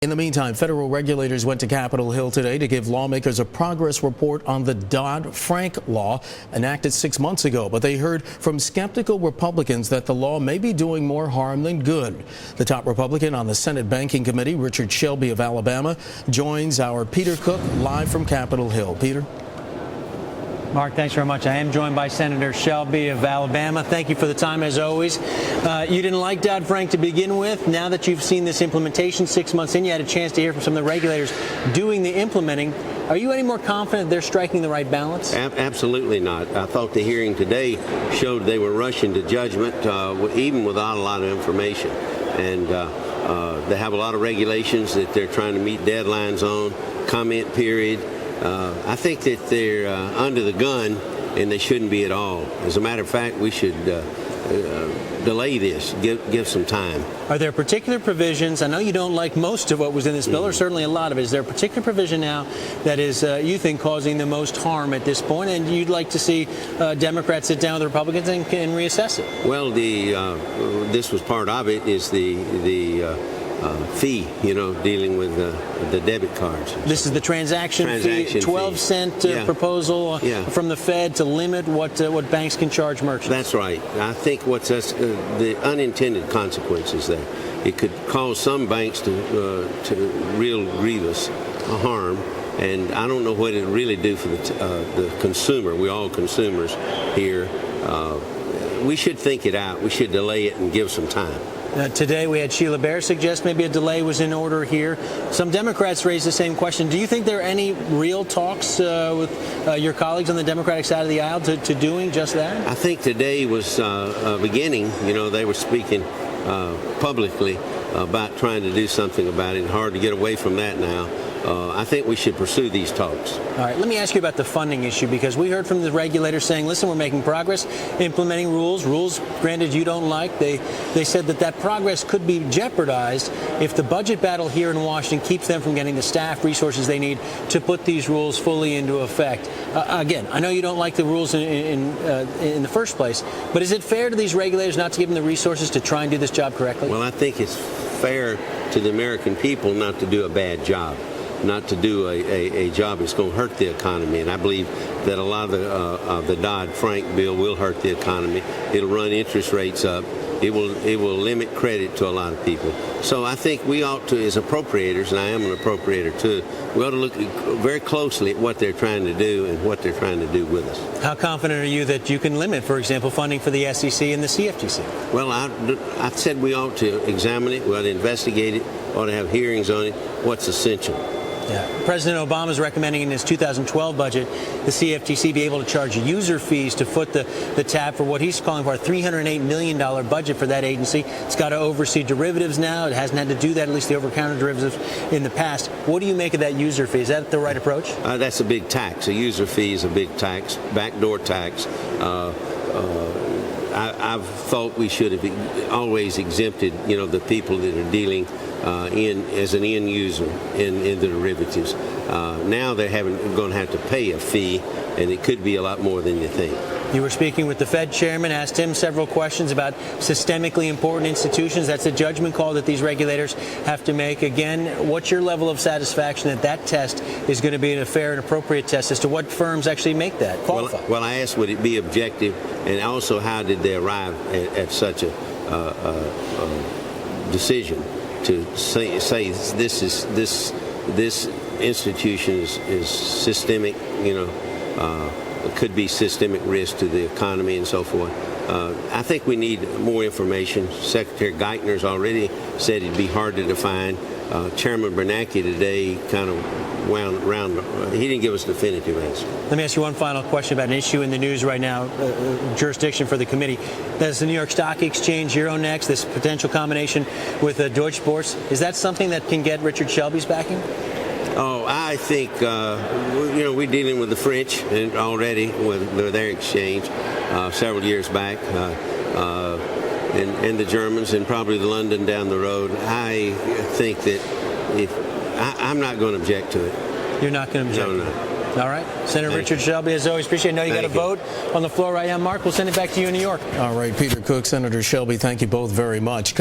In the meantime, federal regulators went to Capitol Hill today to give lawmakers a progress report on the Dodd-Frank law enacted 6 months ago. But they heard from skeptical Republicans that the law may be doing more harm than good. The top Republican on the Senate Banking Committee, Richard Shelby of Alabama, joins our Peter Cook live from Capitol Hill. Peter? Mark, thanks very much. I am joined by Senator Shelby of Alabama. Thank you for the time, as always. You didn't like Dodd-Frank to begin with. Now that you've seen this implementation 6 months in, you had a chance to hear from some of the regulators doing the implementing. Are you any more confident they're striking the right balance? Absolutely not. I thought the hearing today showed they were rushing to judgment, even without a lot of information. And they have a lot of regulations that they're trying to meet deadlines on, comment period. I think that they're under the gun, and they shouldn't be at all. As a matter of fact, we should delay this, give some time. Are there particular provisions? I know you don't like most of what was in this bill, or certainly a lot of it. Is there a particular provision now that is, you think, causing the most harm at this point, and you'd like to see Democrats sit down with the Republicans and reassess it? Well, this was part of it, is the fee, dealing with the debit cards. This is the transaction fee, 12-cent proposal from the Fed to limit what banks can charge merchants. That's right. I think what's the unintended consequences there. It could cause some banks to real grievous harm, and I don't know what it really do for the consumer. We're all consumers here. We should think it out. We should delay it and give some time. Today we had Sheila Bair suggest maybe a delay was in order here. Some Democrats raised the same question. Do you think there are any real talks with your colleagues on the Democratic side of the aisle to doing just that? I think today was a beginning. They were speaking publicly about trying to do something about it. Hard to get away from that now. I think we should pursue these talks. All right, let me ask you about the funding issue, because we heard from the regulators saying, listen, we're making progress implementing rules granted you don't like. They said that progress could be jeopardized if the budget battle here in Washington keeps them from getting the staff resources they need to put these rules fully into effect. Again, I know you don't like the rules in the first place, but is it fair to these regulators not to give them the resources to try and do this job correctly? Well, I think it's fair to the American people not to do a bad job, not to do a job that's going to hurt the economy. And I believe that a lot of the Dodd-Frank bill will hurt the economy. It'll run interest rates up. It will limit credit to a lot of people. So I think we ought to, as appropriators, and I am an appropriator too, we ought to look very closely at what they're trying to do and what they're trying to do with us. How confident are you that you can limit, for example, funding for the SEC and the CFTC? Well, I said we ought to examine it, we ought to investigate it, ought to have hearings on it, what's essential. Yeah. President Obama is recommending in his 2012 budget the CFTC be able to charge user fees to foot the tab for what he's calling for a $308 million budget for that agency. It's got to oversee derivatives now. It hasn't had to do that, at least the over-counter derivatives in the past. What do you make of that user fee? Is that the right approach? That's a big tax. A user fee is a big tax, backdoor tax. I've thought we should have always exempted, the people that are dealing as an end user in the derivatives. Now they're going to have to pay a fee, and it could be a lot more than you think. You were speaking with the Fed chairman, asked him several questions about systemically important institutions. That's a judgment call that these regulators have to make. Again, what's your level of satisfaction that test is going to be a fair and appropriate test as to what firms actually make that qualify? Well, I asked, would it be objective, and also how did they arrive at such a decision to say this institution is systemic, it could be systemic risk to the economy and so forth. I think we need more information. Secretary Geithner's already said it'd be hard to define. Chairman Bernanke today kind of wound around. He didn't give us a definitive answer. Let me ask you one final question about an issue in the news right now, jurisdiction for the committee. That's the New York Stock Exchange, Euronext, this potential combination with Deutsche Boerse. Is that something that can get Richard Shelby's backing? Oh, I think, we're dealing with the French already with their exchange several years back, and the Germans, and probably London down the road. I think that I'm not going to object to it. You're not going to object to it? No. All right. Senator Richard Shelby, as always, appreciate it. I know you got a vote on the floor right now. Mark, we'll send it back to you in New York. All right, Peter Cook, Senator Shelby, thank you both very much.